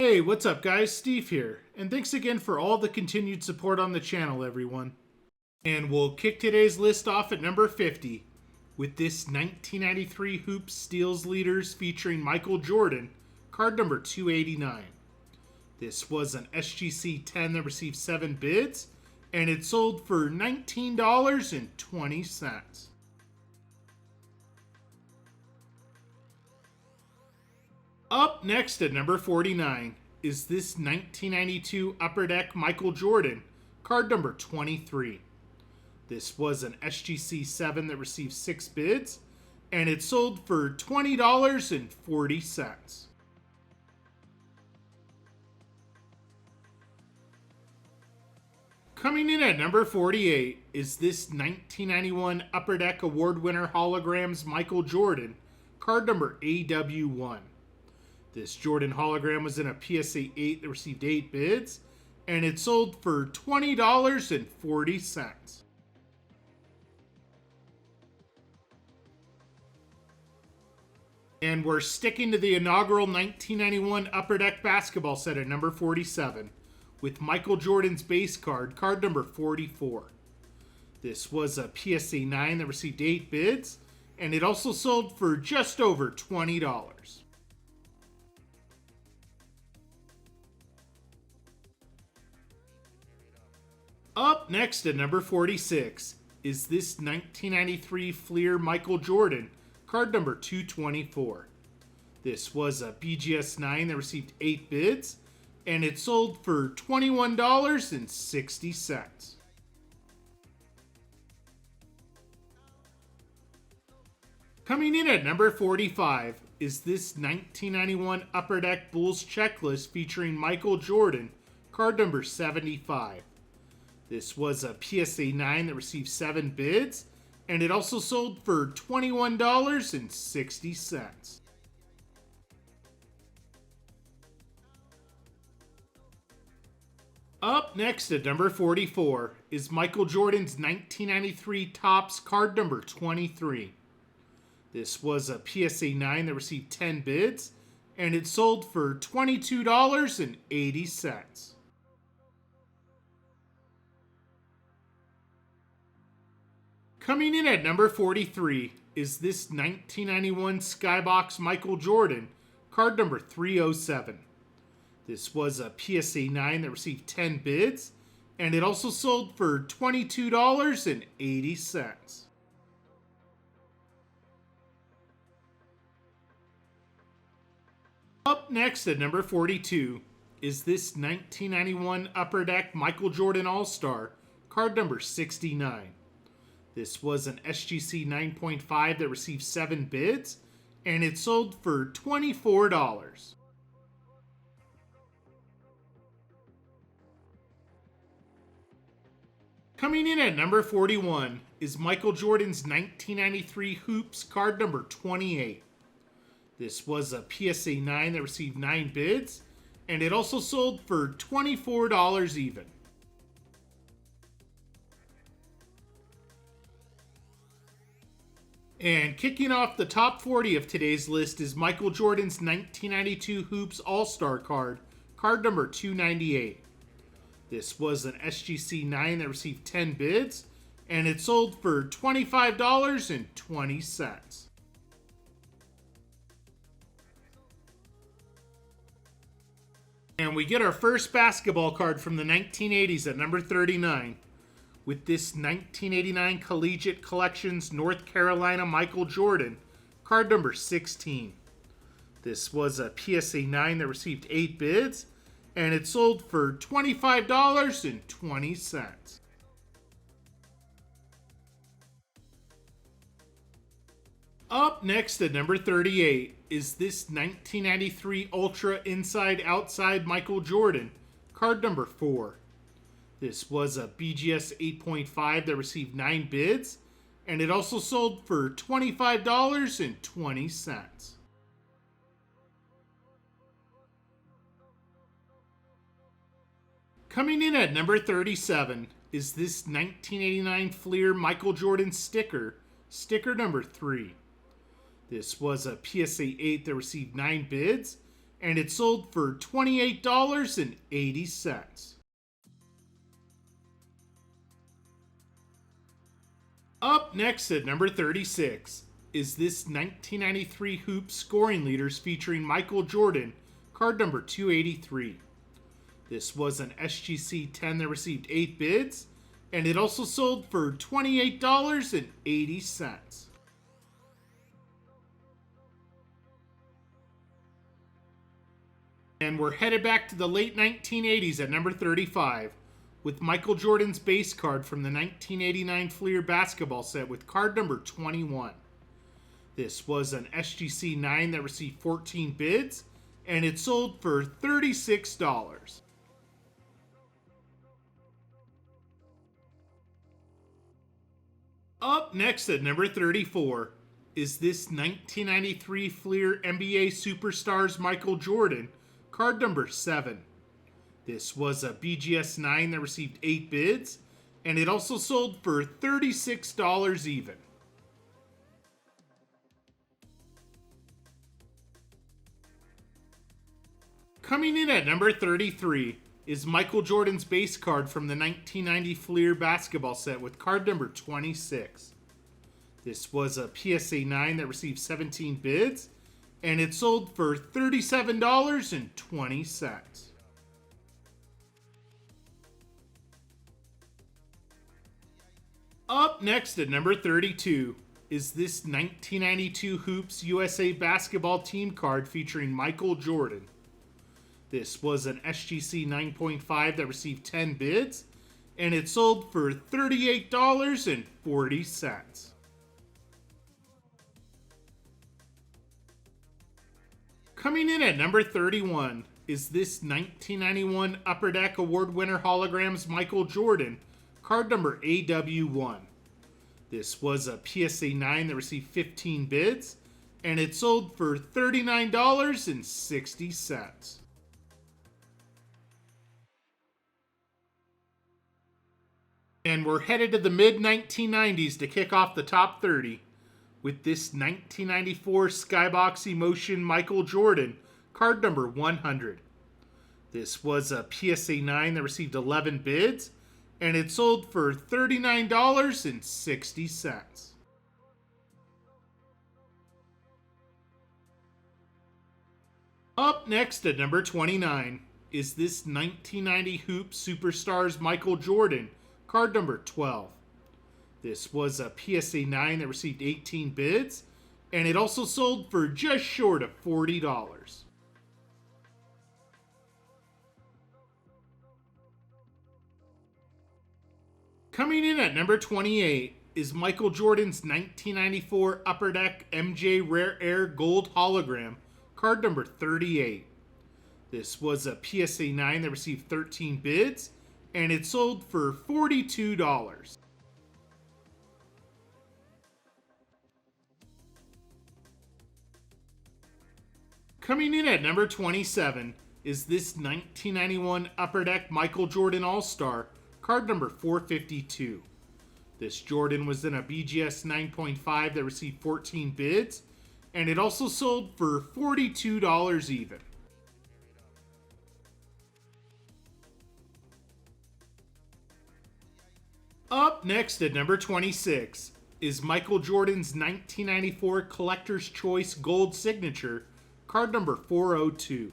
Hey, what's up guys? Steve here, and thanks again for all the continued support on the channel, everyone. And we'll kick today's list off at number 50 with this 1993 Hoops Steals Leaders featuring Michael Jordan, card number 289. This was an SGC 10 that received 7 bids, and it sold for $19.20. Up next at number 49 is this 1992 Upper Deck Michael Jordan, card number 23. This was an SGC 7 that received 6 bids, and it sold for $20.40. Coming in at number 48 is this 1991 Upper Deck Award winner Holograms Michael Jordan, card number AW1. This Jordan hologram was in a PSA 8 that received 8 bids, and it sold for $20.40. And we're sticking to the inaugural 1991 Upper Deck basketball set at number 47 with Michael Jordan's base card, card number 44. This was a PSA 9 that received 8 bids, and it also sold for just over $20. Up next at number 46 is this 1993 Fleer Michael Jordan, card number 224. This was a BGS 9 that received 8 bids, and it sold for $21.60. Coming in at number 45 is this 1991 Upper Deck Bulls checklist featuring Michael Jordan, card number 75. This was a PSA 9 that received 7 bids, and it also sold for $21.60. Up next at number 44 is Michael Jordan's 1993 Topps card number 23. This was a PSA 9 that received 10 bids, and it sold for $22.80. Coming in at number 43 is this 1991 Skybox Michael Jordan, card number 307. This was a PSA 9 that received 10 bids, and it also sold for $22.80. Up next at number 42 is this 1991 Upper Deck Michael Jordan All-Star, card number 69. This was an SGC 9.5 that received 7 bids, and it sold for $24. Coming in at number 41 is Michael Jordan's 1993 Hoops card number 28. This was a PSA 9 that received 9 bids, and it also sold for $24 even. And kicking off the top 40 of today's list is Michael Jordan's 1992 Hoops All-Star card, card number 298. This was an SGC 9 that received 10 bids, and it sold for $25.20. And we get our first basketball card from the 1980s at number 39. With this 1989 Collegiate Collections North Carolina Michael Jordan, card number 16. This was a PSA 9 that received 8 bids, and it sold for $25.20. Up next at number 38 is this 1993 Ultra Inside Outside Michael Jordan, card number 4. This was a BGS 8.5 that received 9 bids, and it also sold for $25.20. Coming in at number 37 is this 1989 Fleer Michael Jordan sticker number 3. This was a PSA 8 that received 9 bids, and it sold for $28.80. Up next at number 36 is this 1993 Hoops scoring leaders featuring Michael Jordan, card number 283. This was an SGC 10 that received 8 bids, and it also sold for $28.80. And we're headed back to the late 1980s at number 35 with Michael Jordan's base card from the 1989 Fleer basketball set with card number 21. This was an SGC 9 that received 14 bids, and it sold for $36. Up next at number 34 is this 1993 Fleer NBA Superstars Michael Jordan, card number 7. This was a BGS 9 that received 8 bids, and it also sold for $36 even. Coming in at number 33 is Michael Jordan's base card from the 1990 Fleer basketball set with card number 26. This was a PSA 9 that received 17 bids, and it sold for $37.20. Up next at number 32 is this 1992 Hoops USA basketball team card featuring Michael Jordan. This was an SGC 9.5 that received 10 bids, and it sold for $38.40. Coming in at number 31 is this 1991 Upper Deck Award winner holograms Michael Jordan, card number AW1. This was a PSA 9 that received 15 bids, and it sold for $39.60. And we're headed to the mid-1990s to kick off the top 30 with this 1994 Skybox Emotion Michael Jordan, card number 100. This was a PSA 9 that received 11 bids, and it sold for $39.60. Up next at number 29 is this 1990 Hoop Superstars Michael Jordan, card number 12. This was a PSA 9 that received 18 bids, and it also sold for just short of $40. Coming in at number 28 is Michael Jordan's 1994 Upper Deck MJ Rare Air Gold Hologram, card number 38. This was a PSA 9 that received 13 bids, and it sold for $42. Coming in at number 27 is this 1991 Upper Deck Michael Jordan All-Star, card number 452. This Jordan was in a BGS 9.5 that received 14 bids, and it also sold for $42 even. Up next at number 26 is Michael Jordan's 1994 Collector's Choice Gold Signature, card number 402.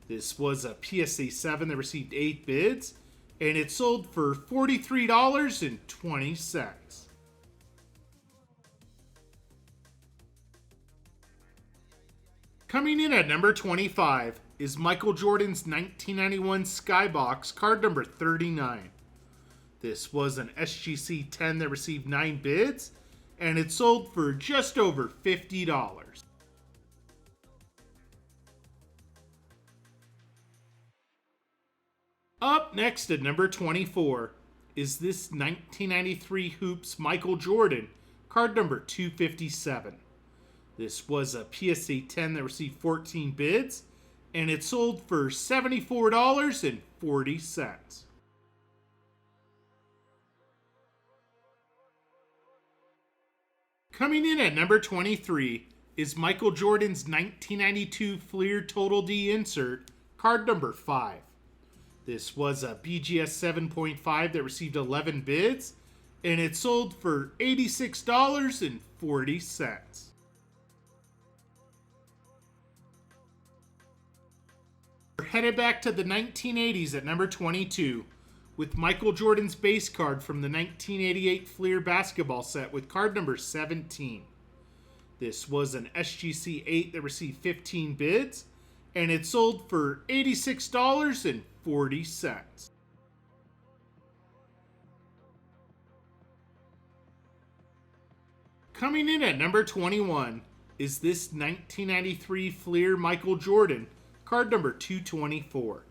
This was a PSA 7 that received 8 bids, and it sold for $43.20. Coming in at number 25 is Michael Jordan's 1991 Skybox, card number 39. This was an SGC 10 that received 9 bids, and it sold for just over $50. Up next at number 24 is this 1993 Hoops Michael Jordan, card number 257. This was a PSA 10 that received 14 bids, and it sold for $74.40. Coming in at number 23 is Michael Jordan's 1992 Fleer Total D insert, card number 5. This was a BGS 7.5 that received 11 bids, and it sold for $86.40. We're headed back to the 1980s at number 22 with Michael Jordan's base card from the 1988 Fleer basketball set with card number 17. This was an SGC 8 that received 15 bids, and it sold for $86.40. Coming in at number 21 is this 1993 Fleer Michael Jordan, card number 224.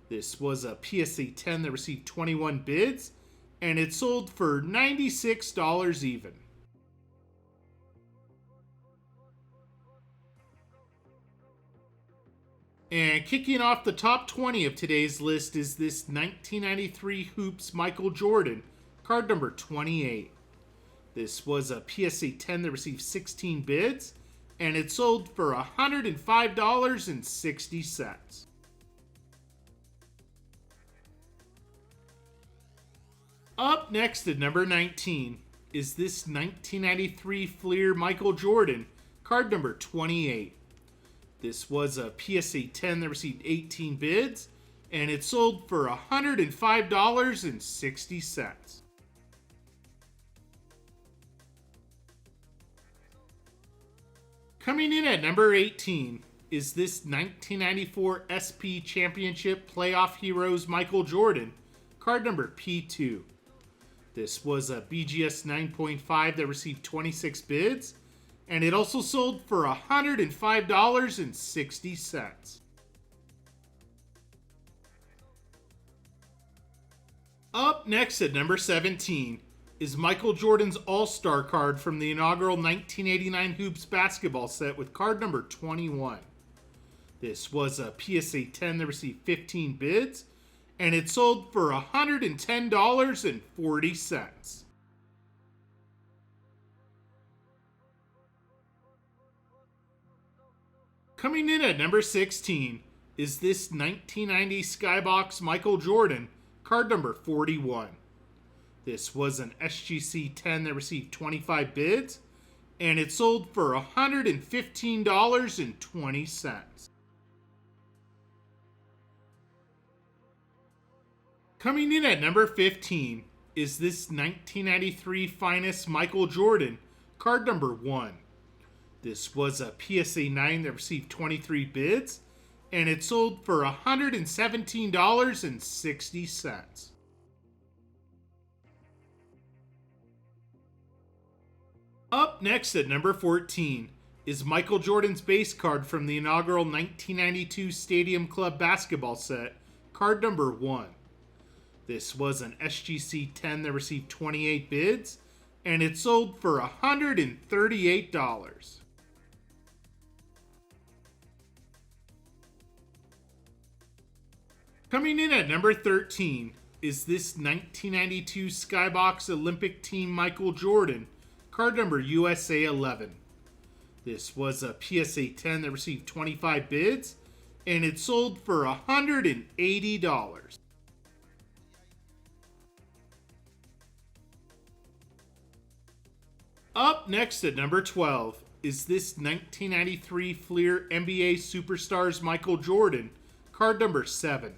This was a PSA 10 that received 21 bids, and it sold for $96 even. And kicking off the top 20 of today's list is this 1993 Hoops Michael Jordan, card number 28. This was a PSA 10 that received 16 bids, and it sold for $105.60. Up next at number 19 is this 1993 Fleer Michael Jordan, card number 28. This was a PSA 10 that received 18 bids, and it sold for $105.60. Coming in at number 18 is this 1994 SP Championship Playoff Heroes Michael Jordan, card number P2. This was a BGS 9.5 that received 26 bids, and it also sold for $105.60. Up next at number 17 is Michael Jordan's All-Star card from the inaugural 1989 Hoops basketball set with card number 21. This was a PSA 10 that received 15 bids, and it sold for $110.40. Coming in at number 16 is this 1990 Skybox Michael Jordan, card number 41. This was an SGC 10 that received 25 bids, and it sold for $115.20. Coming in at number 15 is this 1993 Finest Michael Jordan, card number 1. This was a PSA 9 that received 23 bids, and it sold for $117.60. Up next at number 14 is Michael Jordan's base card from the inaugural 1992 Stadium Club basketball set, card number 1. This was an SGC 10 that received 28 bids, and it sold for $138. Coming in at number 13 is this 1992 Skybox Olympic Team Michael Jordan, card number USA 11. This was a PSA 10 that received 25 bids, and it sold for $180. Up next at number 12 is this 1993 Fleer NBA Superstars Michael Jordan, card number 7.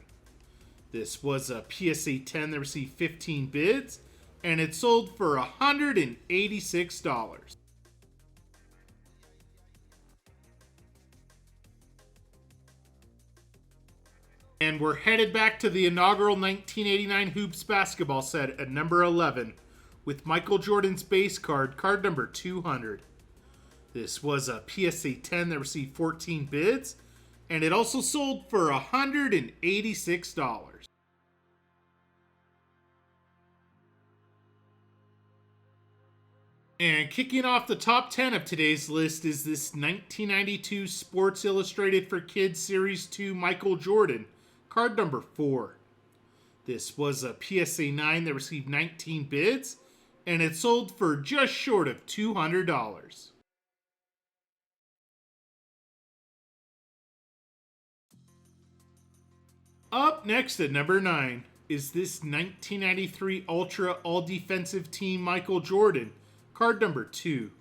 This was a PSA 10 that received 15 bids, and it sold for $186. And we're headed back to the inaugural 1989 Hoops basketball set at number 11 with Michael Jordan's base card, card number 200. This was a PSA 10 that received 14 bids, and it also sold for $186. And kicking off the top 10 of today's list is this 1992 Sports Illustrated for Kids Series 2 Michael Jordan, card number 4. This was a PSA 9 that received 19 bids, and it sold for just short of $200. Up next at number 9 is this 1993 Ultra All Defensive Team Michael Jordan, card number 2.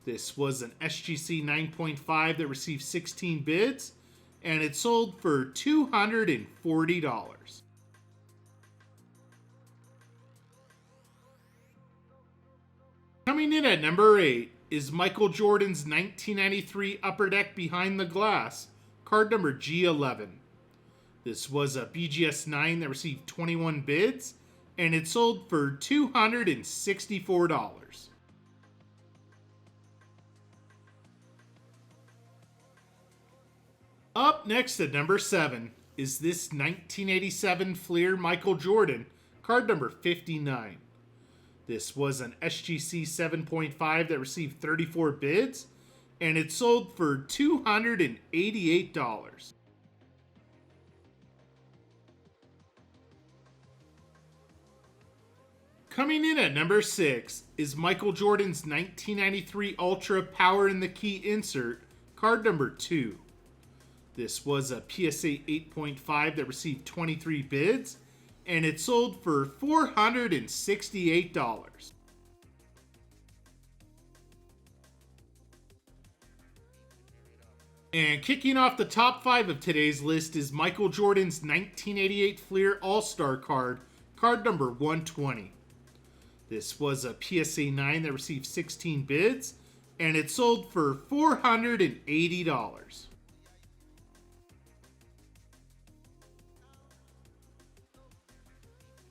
This was an SGC 9.5 that received 16 bids, and it sold for $240. Coming in at number 8 is Michael Jordan's 1993 Upper Deck Behind the Glass, card number G11. This was a BGS 9 that received 21 bids, and it sold for $264. Up next at number 7 is this 1987 Fleer Michael Jordan, card number 59. This was an SGC 7.5 that received 34 bids, and it sold for $288. Coming in at number 6 is Michael Jordan's 1993 Ultra Power in the Key insert, card number 2. This was a PSA 8.5 that received 23 bids, and it sold for $468. And kicking off the top 5 of today's list is Michael Jordan's 1988 Fleer All-Star card, card number 120. This was a PSA 9 that received 16 bids, and it sold for $480.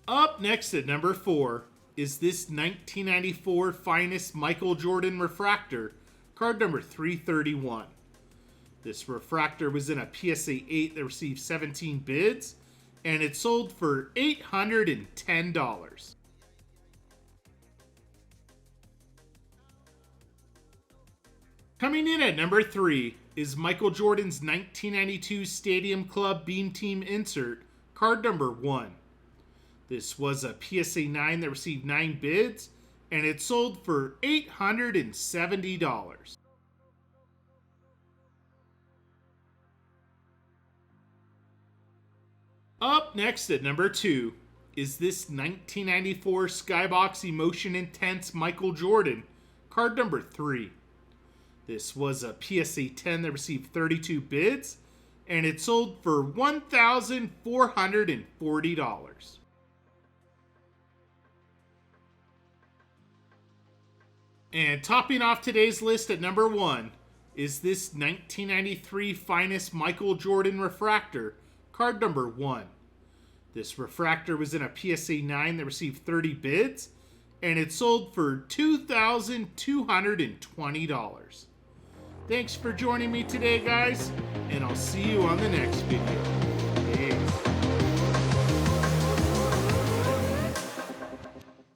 Up next at number 4 is this 1994 Finest Michael Jordan Refractor, card number 331. This refractor was in a PSA 8 that received 17 bids, and it sold for $810. Coming in at number 3 is Michael Jordan's 1992 Stadium Club Beam Team insert, card number 1. This was a PSA 9 that received 9 bids, and it sold for $870. Up next at number 2 is this 1994 Skybox Emotion Intense Michael Jordan, card number 3. This was a PSA 10 that received 32 bids, and it sold for $1,440. And topping off today's list at number 1 is this 1993 Finest Michael Jordan Refractor, card number 1. This refractor was in a PSA 9 that received 30 bids, and it sold for $2,220. Thanks for joining me today, guys, and I'll see you on the next video.